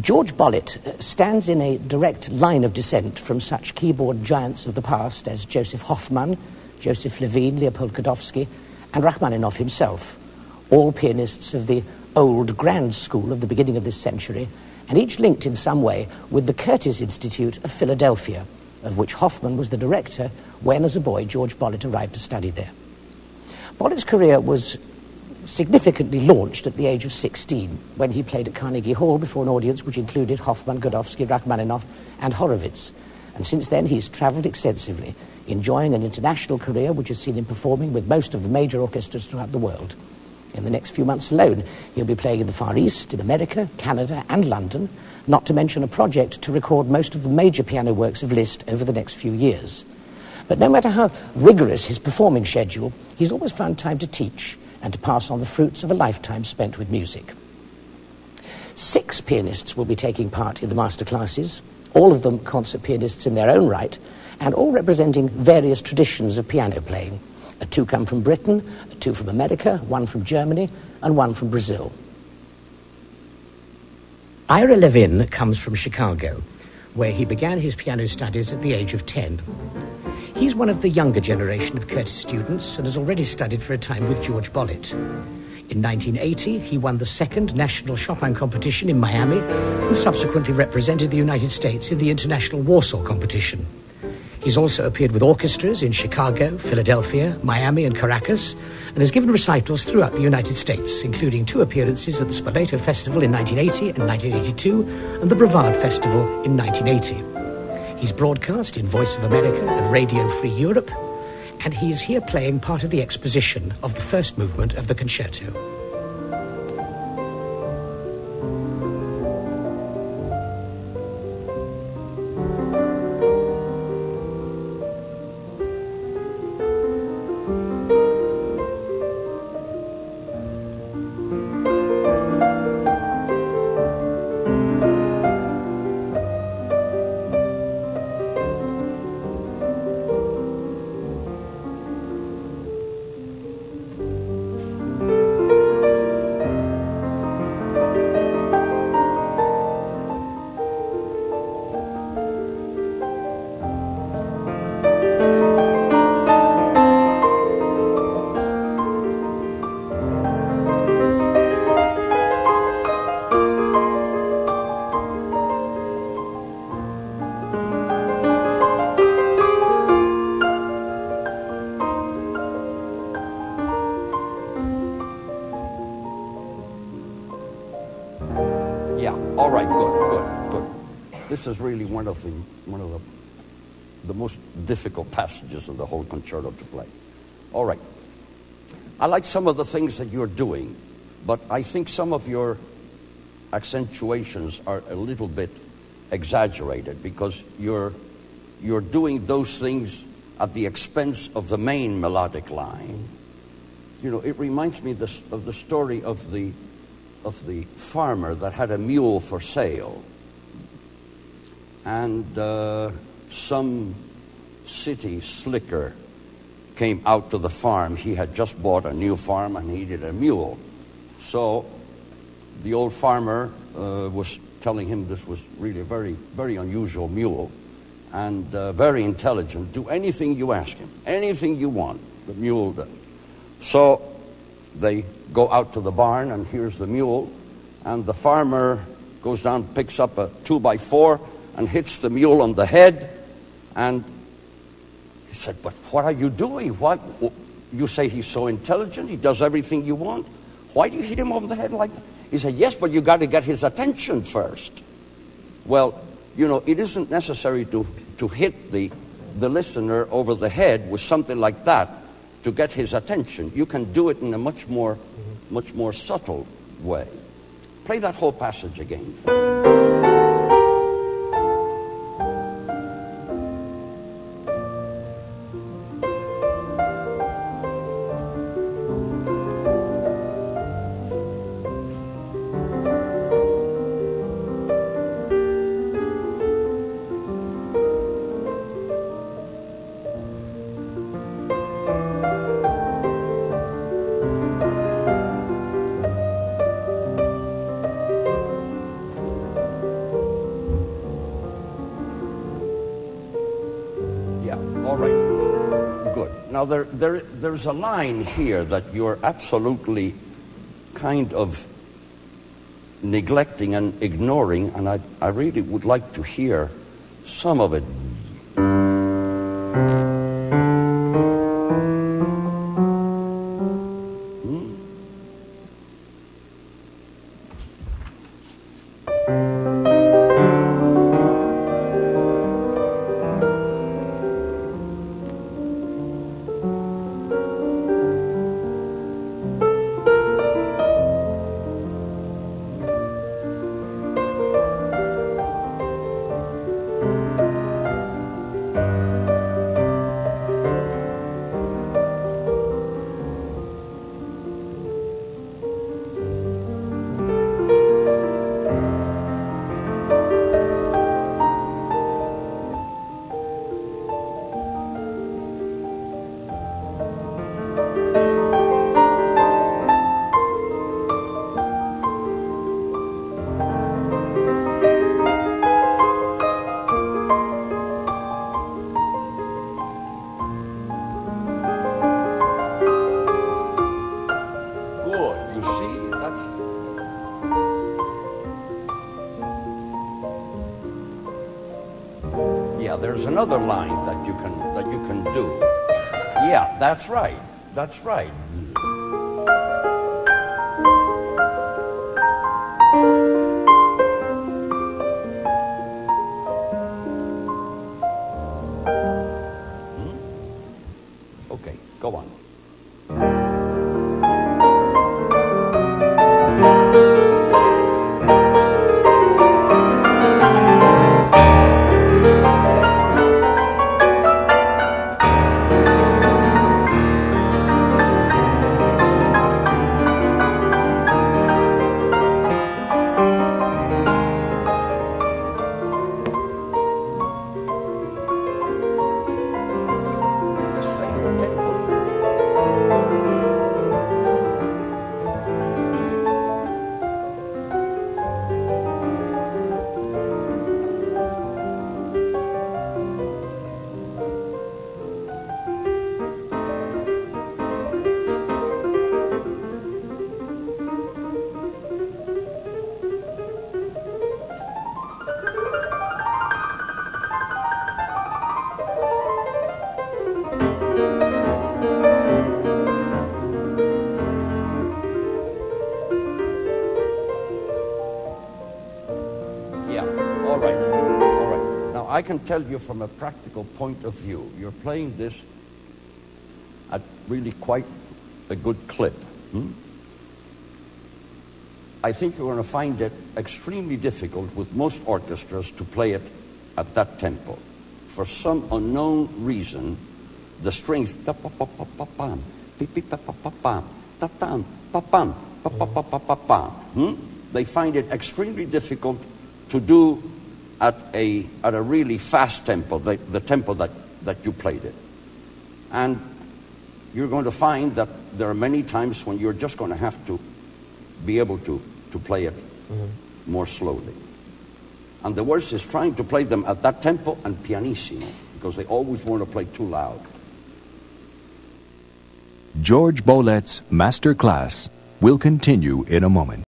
George Bolet stands in a direct line of descent from such keyboard giants of the past as Joseph Hoffmann, Joseph Levine, Leopold Godowsky, and Rachmaninoff himself, all pianists of the old grand school of the beginning of this century, and each linked in some way with the Curtis Institute of Philadelphia, of which Hoffmann was the director when, as a boy, George Bolet arrived to study there. Bolet's career was significantly launched at the age of 16, when he played at Carnegie Hall before an audience which included Hoffmann, Godowsky, Rachmaninoff, and Horowitz. And since then, he's travelled extensively, enjoying an international career which has seen him performing with most of the major orchestras throughout the world. In the next few months alone, he'll be playing in the Far East, in America, Canada, and London, not to mention a project to record most of the major piano works of Liszt over the next few years. But no matter how rigorous his performing schedule, he's always found time to teach and to pass on the fruits of a lifetime spent with music. 6 pianists will be taking part in the master classes, all of them concert pianists in their own right, and all representing various traditions of piano playing. 2 come from Britain, 2 from America, 1 from Germany, and 1 from Brazil. Ira Levin comes from Chicago, where he began his piano studies at the age of 10. He's one of the younger generation of Curtis students and has already studied for a time with George Bolet. In 1980, he won the 2nd National Chopin competition in Miami and subsequently represented the United States in the International Warsaw competition. He's also appeared with orchestras in Chicago, Philadelphia, Miami, and Caracas, and has given recitals throughout the United States, including 2 appearances at the Spoleto Festival in 1980 and 1982, and the Brevard Festival in 1980. He's broadcast in Voice of America and Radio Free Europe, and he's here playing part of the exposition of the first movement of the concerto. All right, good. This is really one of the most difficult passages of the whole concerto to play. All right. I like some of the things that you're doing, but I think some of your accentuations are a little bit exaggerated because you're doing those things at the expense of the main melodic line. You know, it reminds me of the story of the farmer that had a mule for sale, and some city slicker came out to the farm. He had just bought a new farm and he needed a mule. So the old farmer was telling him this was really a very, very unusual mule and very intelligent. Do anything you ask him, anything you want, the mule does. So they go out to the barn, and here's the mule, and the farmer goes down, picks up a 2x4 and hits the mule on the head, and he said, "But what are you doing? What? You say he's so intelligent, he does everything you want. Why do you hit him on the head like that?" He said, "Yes, but you got to get his attention first." Well, you know, it isn't necessary to hit the listener over the head with something like that to get his attention. You can do it in a much more subtle way. Play that whole passage again. Now, there's a line here that you're absolutely kind of neglecting and ignoring, and I really would like to hear some of it. There's another line that you can do. Yeah, that's right. That's right. Okay, go on. I can tell you from a practical point of view, you're playing this at really quite a good clip. I think you're going to find it extremely difficult with most orchestras to play it at that tempo. For some unknown reason, the strings they find it extremely difficult to do at a really fast tempo, the tempo that you played it. And you're going to find that there are many times when you're just going to have to be able to play it more slowly. And the worst is trying to play them at that tempo and pianissimo, because they always want to play too loud. George Bolet's master class will continue in a moment.